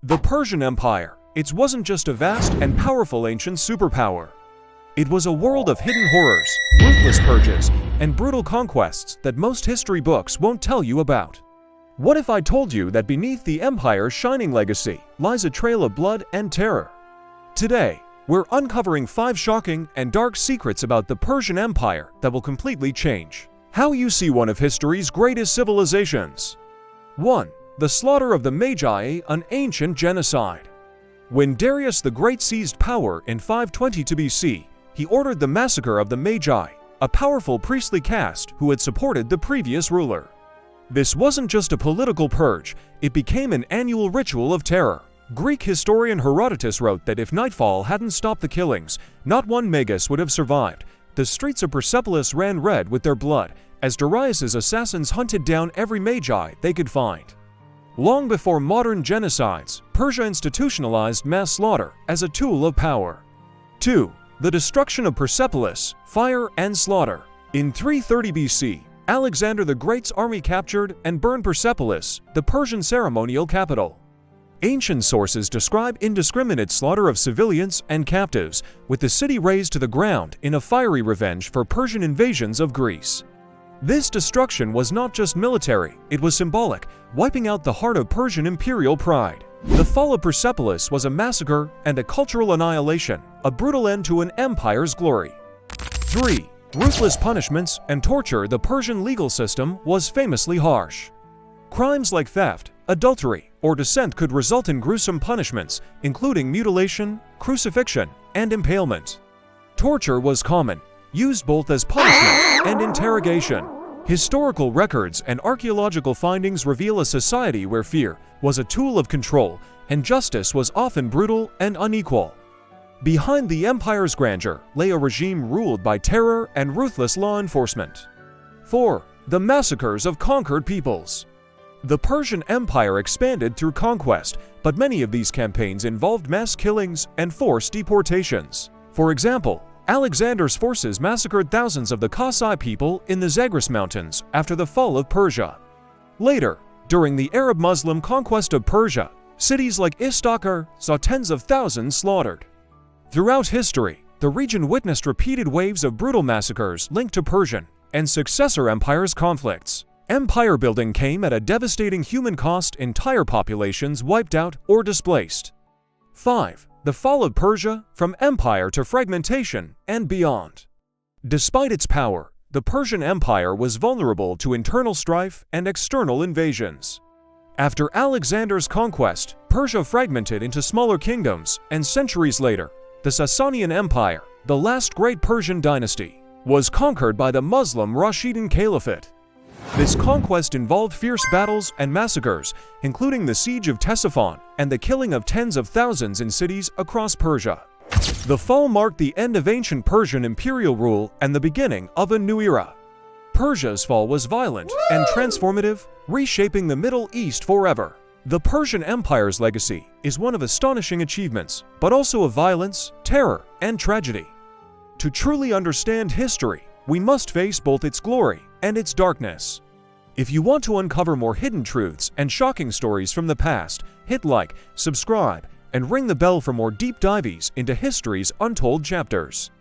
The Persian Empire, it wasn't just a vast and powerful ancient superpower. It was a world of hidden horrors, ruthless purges, and brutal conquests that most history books won't tell you about. What if I told you that beneath the empire's shining legacy lies a trail of blood and terror? Today, we're uncovering 5 shocking and dark secrets about the Persian Empire that will completely change how you see one of history's greatest civilizations. 1. The slaughter of the Magi, an ancient genocide. When Darius the Great seized power in 522 BC, he ordered the massacre of the Magi, a powerful priestly caste who had supported the previous ruler. This wasn't just a political purge, it became an annual ritual of terror. Greek historian Herodotus wrote that if nightfall hadn't stopped the killings, not one Magus would have survived. The streets of Persepolis ran red with their blood, as Darius's assassins hunted down every Magi they could find. Long before modern genocides, Persia institutionalized mass slaughter as a tool of power. 2. The destruction of Persepolis, fire and slaughter. In 330 BC, Alexander the Great's army captured and burned Persepolis, the Persian ceremonial capital. Ancient sources describe indiscriminate slaughter of civilians and captives, with the city razed to the ground in a fiery revenge for Persian invasions of Greece. This destruction was not just military, it was symbolic, wiping out the heart of Persian imperial pride. The fall of Persepolis was a massacre and a cultural annihilation, a brutal end to an empire's glory. 3. Ruthless punishments and torture. The Persian legal system was famously harsh. Crimes like theft, adultery, or dissent could result in gruesome punishments, including mutilation, crucifixion, and impalement. Torture was common, used both as punishment and interrogation. Historical records and archaeological findings reveal a society where fear was a tool of control and justice was often brutal and unequal. Behind the empire's grandeur lay a regime ruled by terror and ruthless law enforcement. 4. The massacres of conquered peoples. The Persian Empire expanded through conquest, but many of these campaigns involved mass killings and forced deportations. For example, Alexander's forces massacred thousands of the Kassai people in the Zagros Mountains after the fall of Persia. Later, during the Arab-Muslim conquest of Persia, cities like Istakhr saw tens of thousands slaughtered. Throughout history, the region witnessed repeated waves of brutal massacres linked to Persian and successor empires' conflicts. Empire building came at a devastating human cost, entire populations wiped out or displaced. 5. The fall of Persia, from empire to fragmentation and beyond. Despite its power, the Persian Empire was vulnerable to internal strife and external invasions. After Alexander's conquest, Persia fragmented into smaller kingdoms, and centuries later, the Sasanian Empire, the last great Persian dynasty, was conquered by the Muslim Rashidun Caliphate. This conquest involved fierce battles and massacres, including the siege of Ctesiphon and the killing of tens of thousands in cities across Persia. The fall marked the end of ancient Persian imperial rule and the beginning of a new era. Persia's fall was violent and transformative, reshaping the Middle East forever. The Persian Empire's legacy is one of astonishing achievements, but also of violence, terror, and tragedy. To truly understand history, we must face both its glory and its darkness. If you want to uncover more hidden truths and shocking stories from the past, hit like, subscribe, and ring the bell for more deep dives into history's untold chapters.